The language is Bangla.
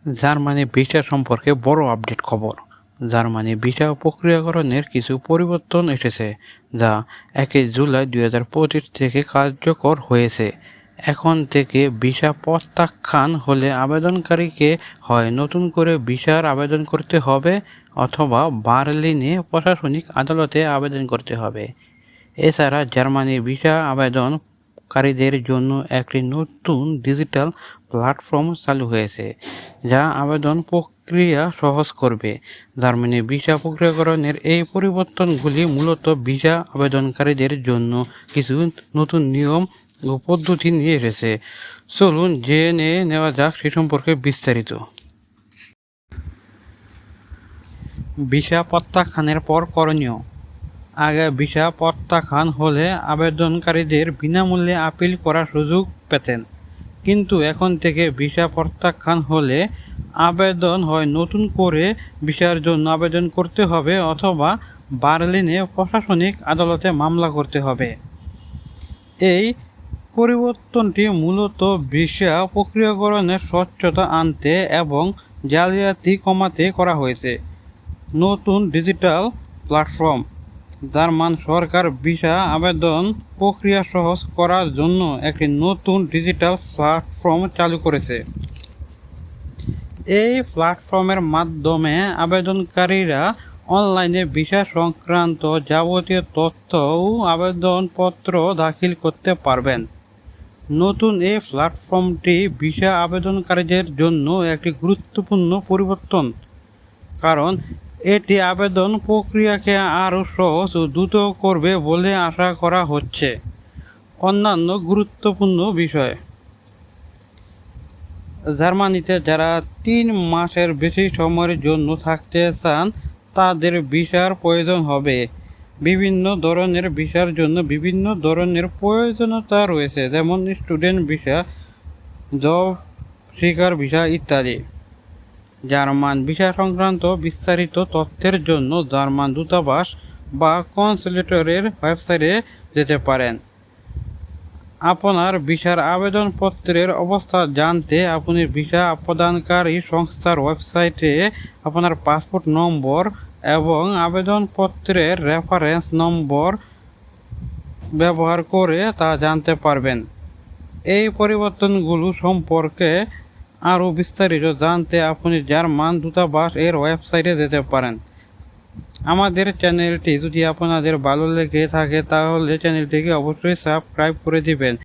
জার্মানি ভিসা সম্পর্কে বড় আপডেট খবর। জার্মানি ভিসা প্রক্রিয়াকরণের কিছু পরিবর্তন এসেছে, যা 1 জুলাই 2025 থেকে কার্যকর হয়েছে। এখন থেকে ভিসা প্রত্যাখ্যান হলে আবেদনকারীকে হয় নতুন করে ভিসার আবেদন করতে হবে অথবা বার্লিনে প্রশাসনিক আদালতে আবেদন করতে হবে। এছাড়া জার্মানি ভিসা আবেদনকারীদের জন্য একটি নতুন ডিজিটাল প্ল্যাটফর্ম চালু হয়েছে, যা আবেদন প্রক্রিয়া সহজ করবে। জার্মানি ভিসা প্রক্রিয়াকরণের এই পরিবর্তনগুলি মূলত ভিসা আবেদনকারীদের জন্য কিছু নতুন নিয়ম ও পদ্ধতি নিয়ে এসেছে। চলুন জেনে নেওয়া যাক সে সম্পর্কে বিস্তারিত। ভিসা প্রত্যাখ্যানের পর করণীয়। আগে ভিসা প্রত্যাখ্যান হলে আবেদনকারীদের বিনামূল্যে আপিল করার সুযোগ পেতেন, কিন্তু এখন থেকে ভিসা প্রত্যাখ্যান হলে আবেদন হয় নতুন করে ভিসার জন্য আবেদন করতে হবে অথবা বার্লিনে প্রশাসনিক আদালতে মামলা করতে হবে। এই পরিবর্তনটি মূলত ভিসা প্রক্রিয়াকরণে স্বচ্ছতা আনতে এবং জালিয়াতি কমাতে করা হয়েছে। নতুন ডিজিটাল প্ল্যাটফর্ম। জার্মান সরকার ভিসা আবেদন প্রক্রিয়া সহজ করার জন্য একটি নতুন ডিজিটাল প্ল্যাটফর্ম চালু করেছে। এই প্ল্যাটফর্মের মাধ্যমে আবেদনকারীরা অনলাইনে ভিসা সংক্রান্ত যাবতীয় তথ্য ও আবেদনপত্র দাখিল করতে পারবেন। নতুন এই প্ল্যাটফর্মটি ভিসা আবেদনকারীদের জন্য একটি গুরুত্বপূর্ণ পরিবর্তন, কারণ এটি আবেদন প্রক্রিয়াকে আরও সহজ ও দ্রুত করবে বলে আশা করা হচ্ছে। অন্যান্য গুরুত্বপূর্ণ বিষয়। জার্মানিতে যারা 3 মাসের বেশি সময়ের জন্য থাকতে চান তাদের ভিসার প্রয়োজন হবে। বিভিন্ন ধরনের ভিসার জন্য বিভিন্ন ধরনের প্রয়োজনীয়তা রয়েছে, যেমন student visa, job seeker visa ইত্যাদি। জার্মান ভিসা সংক্রান্ত বিস্তারিত তথ্যের জন্য জার্মান দূতাবাস বা কনসুলেটরের ওয়েবসাইটে যেতে পারেন। আপনার ভিসার আবেদনপত্রের অবস্থা জানতে আপনি ভিসা প্রদানকারী সংস্থার ওয়েবসাইটে আপনার পাসপোর্ট নম্বর এবং আবেদনপত্রের রেফারেন্স নম্বর ব্যবহার করে তা জানতে পারবেন। এই পরিবর্তনগুলো সম্পর্কে আরও বিস্তারিত জানতে আপনি জার্মান দূতাবাস এর ওয়েবসাইটে যেতে পারেন। আমাদের চ্যানেলটি যদি আপনাদের ভালো লেগে থাকে তাহলে চ্যানেলটিকে অবশ্যই সাবস্ক্রাইব করে দিবেন।